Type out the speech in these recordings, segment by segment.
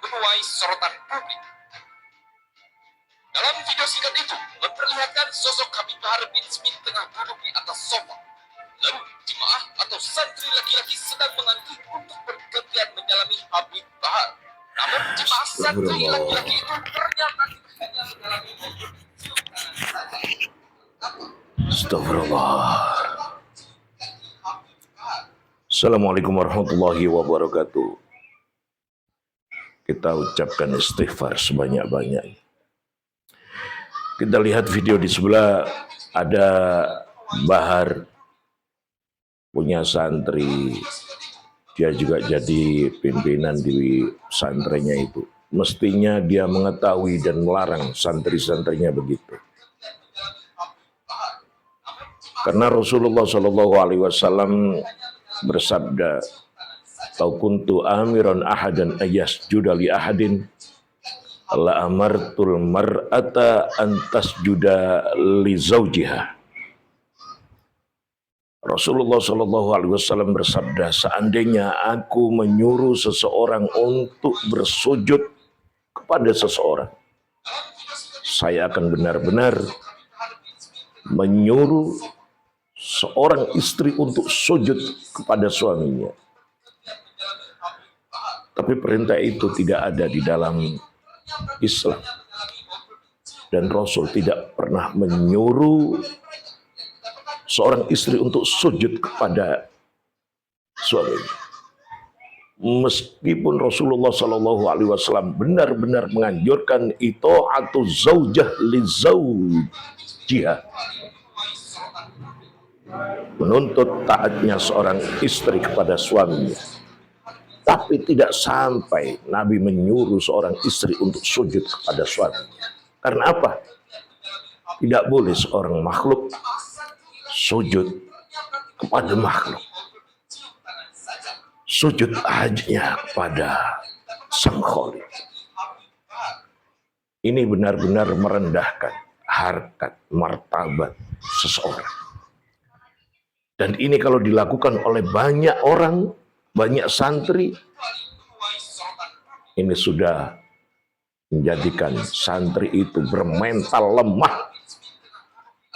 menuai sorotan publik. Dalam video singkat itu, memperlihatkan sosok Habib Bahar bin Smith tengah duduk di atas sofa. Lalu, jemaah atau santri laki-laki sedang mengantri untuk bergantian menyalami Habib Bahar. Namun, jemaah santri laki-laki itu ternyata hanya mengalami Astagfirullah. Assalamualaikum warahmatullahi wabarakatuh. Kita ucapkan istighfar sebanyak-banyaknya. Kita lihat video di sebelah, ada Bahar punya santri, dia juga jadi pimpinan di santrinya itu. Mestinya dia mengetahui dan melarang santri-santrinya begitu. Karena Rasulullah SAW bersabda, "Lau kuntu amiran ahadan ayasjuda li ahadin la amartul mar'ata antasjuda li zawjiha." Rasulullah SAW bersabda, seandainya aku menyuruh seseorang untuk bersujud kepada seseorang, saya akan benar-benar menyuruh seorang istri untuk sujud kepada suaminya. Tapi perintah itu tidak ada di dalam Islam. Dan Rasul tidak pernah menyuruh seorang istri untuk sujud kepada suaminya. Meskipun Rasulullah SAW benar-benar menganjurkan ita'atu zaujah li zaujiha, menuntut taatnya seorang istri kepada suaminya. Tapi tidak sampai Nabi menyuruh seorang istri untuk sujud kepada suaminya. Karena apa? Tidak boleh seorang makhluk sujud kepada makhluk. Sujud hanya kepada Sang Khalik. Ini benar-benar merendahkan harkat, martabat seseorang. Dan ini kalau dilakukan oleh banyak orang, banyak santri, ini sudah menjadikan santri itu bermental lemah,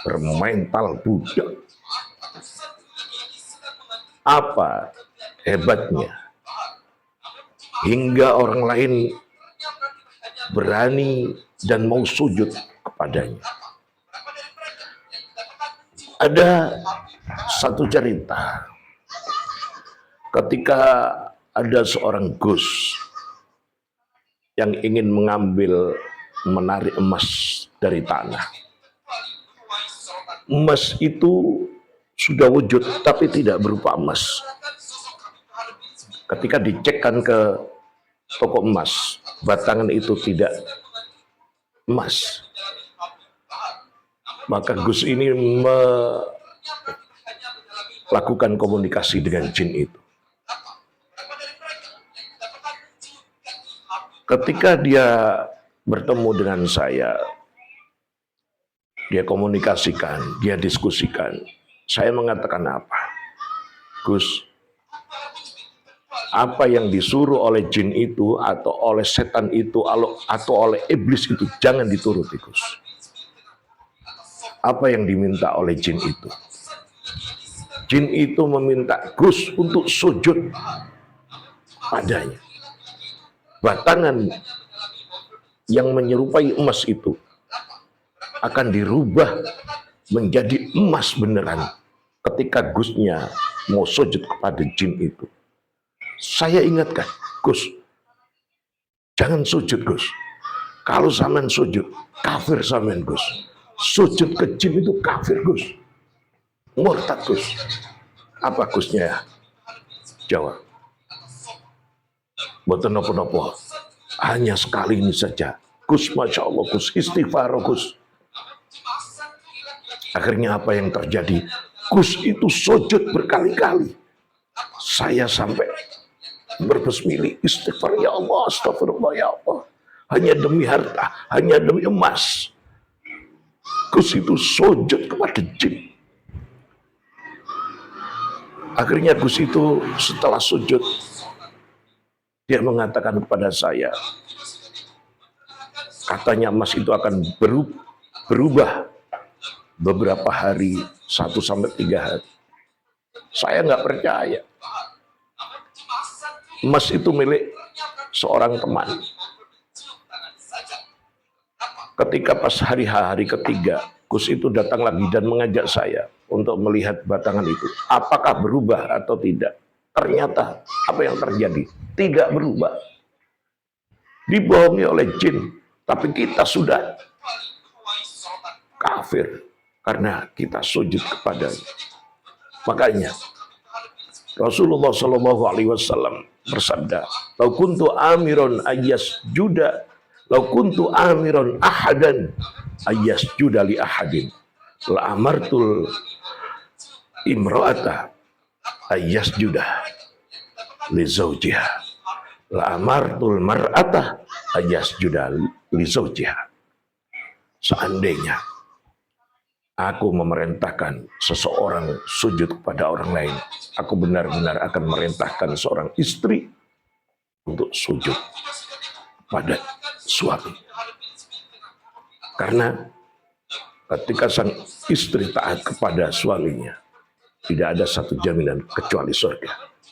bermental budak. Apa hebatnya hingga orang lain berani dan mau sujud kepadanya? Ada satu cerita ketika ada seorang Gus yang ingin menarik emas dari tanah. Emas itu sudah wujud tapi tidak berupa emas. Ketika dicekkan ke toko emas, batangan itu tidak emas. Maka Gus ini melakukan komunikasi dengan jin itu. Ketika dia bertemu dengan saya, dia komunikasikan, dia diskusikan. Saya mengatakan apa? Gus, apa yang disuruh oleh jin itu atau oleh setan itu atau oleh iblis itu jangan dituruti, Gus. Apa yang diminta oleh jin itu? Jin itu meminta Gus untuk sujud padanya. Batangan yang menyerupai emas itu akan dirubah menjadi emas beneran ketika Gusnya mau sujud kepada jin itu. Saya ingatkan, Gus, jangan sujud, Gus. Kalau sampean sujud, kafir sampean, Gus. Sujud ke jin itu kafir, Gus. Murtad, Gus. Apa Gusnya jawab? Mboten napa-napa. Hanya sekali ini saja. Gus, Masya Allah, Gus. Istighfar, Gus. Akhirnya apa yang terjadi? Gus itu sujud berkali-kali. Saya sampai berbesmili, istighfar, ya Allah, astagfirullah, ya Allah. Hanya demi harta, hanya demi emas. Gus itu sujud kepada jin. Akhirnya Gus itu setelah sujud, Dia mengatakan kepada saya, katanya emas itu akan berubah beberapa hari, 1 sampai 3 hari. Saya nggak percaya. Emas itu milik seorang teman. Ketika pas hari ketiga, Gus itu datang lagi dan mengajak saya untuk melihat batangan itu. Apakah berubah atau tidak? Ternyata apa yang terjadi? Tidak berubah. Dibohongi oleh jin. Tapi kita sudah kafir karena kita sujud kepadanya. Makanya Rasulullah Shallallahu Alaihi Wasallam bersabda, "Lau kuntu amiron ayas juda, lau kuntu amiron ahadan ayas juda li ahadin, la amartul imro'ata ayas juda li zawjiha, la amartul mar'ata ayas juda li zawjiha." Seandainya aku memerintahkan seseorang sujud kepada orang lain, aku benar-benar akan merintahkan seorang istri untuk sujud pada suami. Karena ketika sang istri taat kepada suaminya, tidak ada satu jaminan kecuali surga.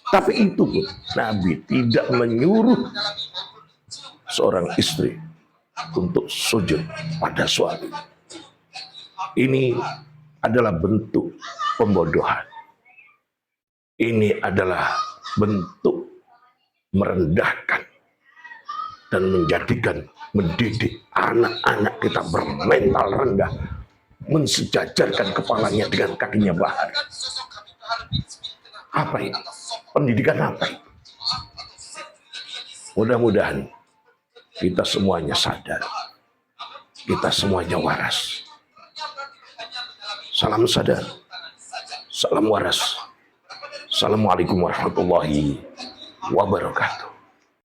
Tapi itu pun Nabi tidak menyuruh seorang istri untuk sujud pada suami. Ini adalah bentuk pembodohan. Ini adalah bentuk merendahkan dan mendidik anak-anak kita bermental rendah, mensejajarkan kepalanya dengan kakinya bahar. Apa ini? Pendidikan apa ini? Mudah-mudahan kita semuanya sadar, kita semuanya waras. Salam sadar, salam waras. Assalamualaikum warahmatullahi wabarakatuh.